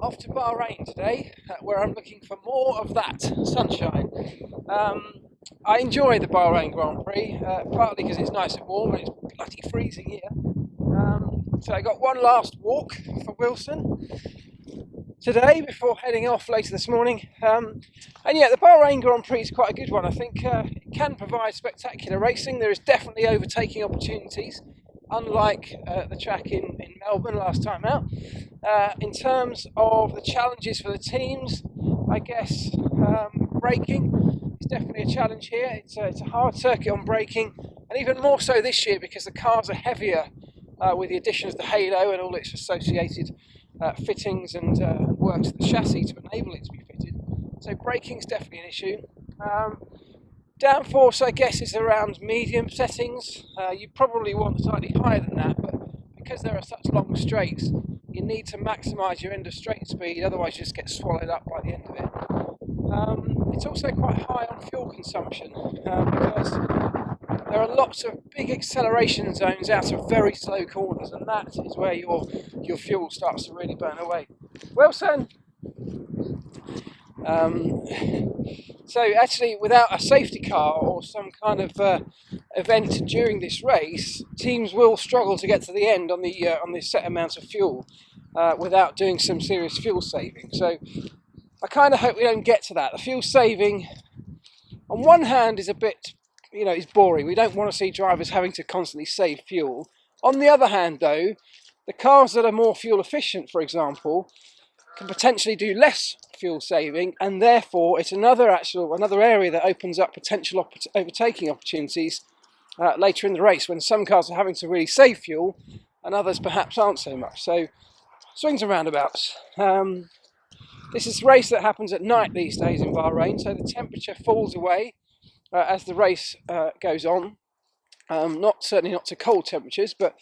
Off to Bahrain today, where I'm looking for more of that sunshine. I enjoy the Bahrain Grand Prix, partly because it's nice and warm and it's bloody freezing here. So I got one last walk for Wilson today before heading off later this morning. And yeah, the Bahrain Grand Prix is quite a good one. I think it can provide spectacular racing. There is definitely overtaking opportunities, unlike the track in Melbourne last time out. In terms of the challenges for the teams, I guess braking is definitely a challenge here. It's a hard circuit on braking, and even more so this year because the cars are heavier with the addition of the halo and all its associated fittings and works to the chassis to enable it to be fitted. So braking is definitely an issue. Downforce, I guess, is around medium settings. You probably want slightly higher than that, but because there are such long straights, you need to maximise your end of straight speed, otherwise you just get swallowed up by the end of it. It's also quite high on fuel consumption because there are lots of big acceleration zones out of very slow corners, and that is where your fuel starts to really burn away. Wilson! So actually, without a safety car or some kind of event during this race, teams will struggle to get to the end on the set amount of fuel without doing some serious fuel saving. So I kind of hope we don't get to that. The fuel saving, on one hand, is a bit, is boring. We don't want to see drivers having to constantly save fuel. On the other hand, though, the cars that are more fuel efficient, for example, can potentially do less fuel saving, and therefore it's another area that opens up potential overtaking opportunities later in the race, when some cars are having to really save fuel and others perhaps aren't so much. So swings and roundabouts. This is a race that happens at night these days in Bahrain, so the temperature falls away as the race goes on. Certainly not to cold temperatures, but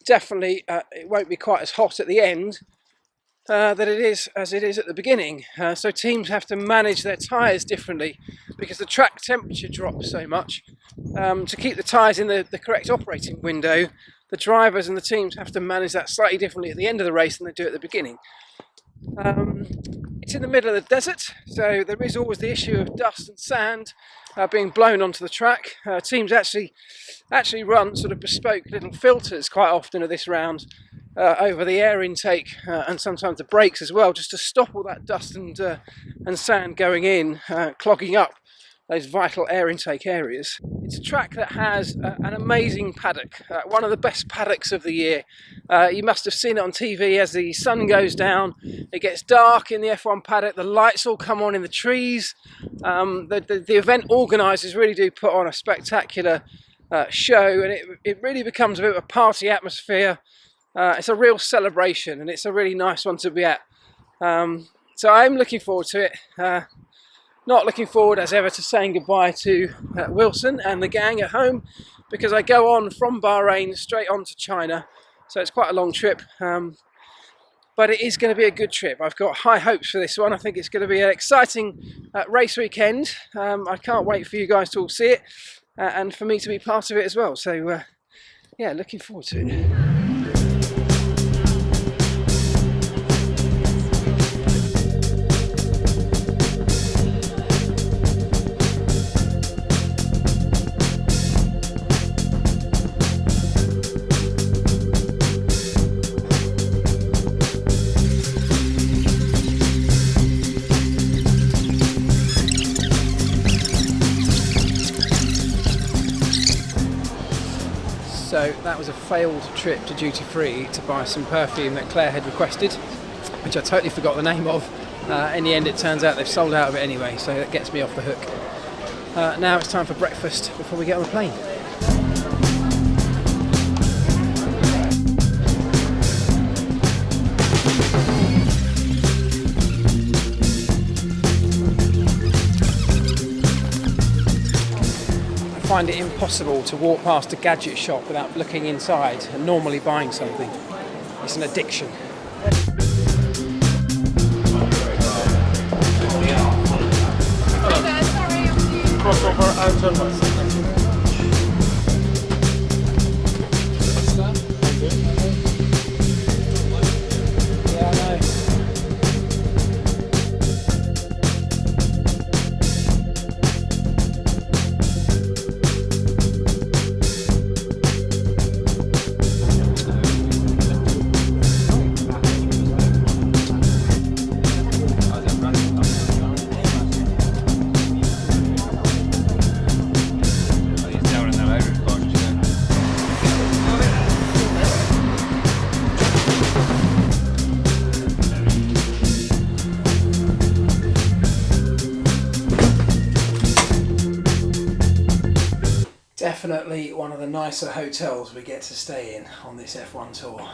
definitely it won't be quite as hot at the end that it is as it is at the beginning. So teams have to manage their tyres differently because the track temperature drops so much. To keep the tyres in the correct operating window, the drivers and the teams have to manage that slightly differently at the end of the race than they do at the beginning. It's in the middle of the desert, so there is always the issue of dust and sand being blown onto the track. Teams actually run sort of bespoke little filters quite often at this round over the air intake and sometimes the brakes as well, just to stop all that dust and sand going in, clogging up those vital air intake areas. It's a track that has an amazing paddock, one of the best paddocks of the year. You must have seen it on TV as the sun goes down. It gets dark in the F1 paddock, the lights all come on in the trees. The event organisers really do put on a spectacular show, and it really becomes a bit of a party atmosphere. It's a real celebration, and it's a really nice one to be at. So I'm looking forward to it. Not looking forward as ever to saying goodbye to Wilson and the gang at home, because I go on from Bahrain straight on to China, so it's quite a long trip, but it is going to be a good trip. I've got high hopes for this one. I think it's going to be an exciting race weekend. I can't wait for you guys to all see it and for me to be part of it as well. So yeah, looking forward to it. So that was a failed trip to duty free to buy some perfume that Claire had requested, which I totally forgot the name of. In the end it turns out they've sold out of it anyway, so that gets me off the hook. Now it's time for breakfast before we get on the plane. I find it impossible to walk past a gadget shop without looking inside and normally buying something. It's an addiction. Crossover outer. Yeah, I know. definitely one of the nicer hotels we get to stay in on this F1 tour.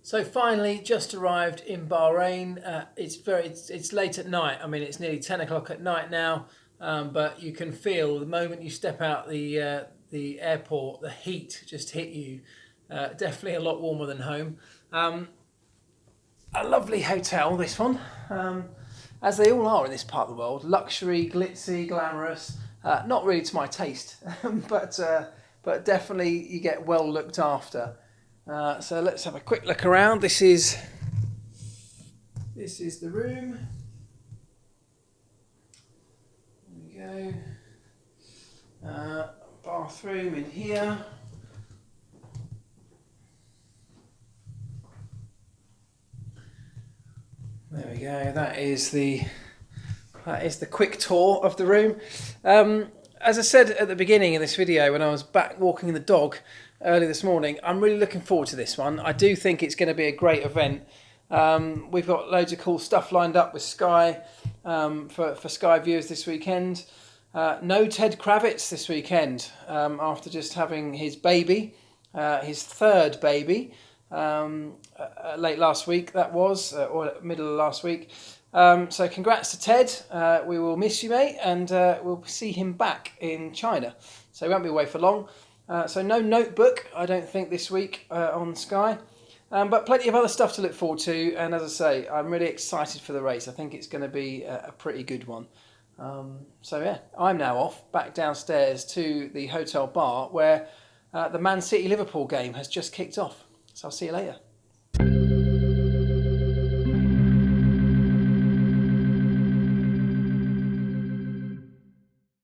So finally, just arrived in Bahrain. It's late at night. I mean, it's nearly 10 o'clock at night now, but you can feel the moment you step out the airport, the heat just hit you. Definitely a lot warmer than home. A lovely hotel, this one, as they all are in this part of the world. Luxury, glitzy, glamorous. Not really to my taste, but definitely you get well looked after. So let's have a quick look around. This is the room. There we go. Bathroom in here. There we go. That is the quick tour of the room. As I said at the beginning of this video, when I was back walking the dog early this morning, I'm really looking forward to this one. I do think it's going to be a great event. We've got loads of cool stuff lined up with Sky for Sky viewers this weekend. No Ted Kravitz this weekend after just having his baby, his third baby, late last week that was, or middle of last week. So congrats to Ted. We will miss you, mate, and we'll see him back in China. So he won't be away for long. So no Notebook, I don't think, this week on Sky. But plenty of other stuff to look forward to. And as I say, I'm really excited for the race. I think it's going to be a pretty good one. So yeah, I'm now off back downstairs to the hotel bar where the Man City-Liverpool game has just kicked off. So I'll see you later.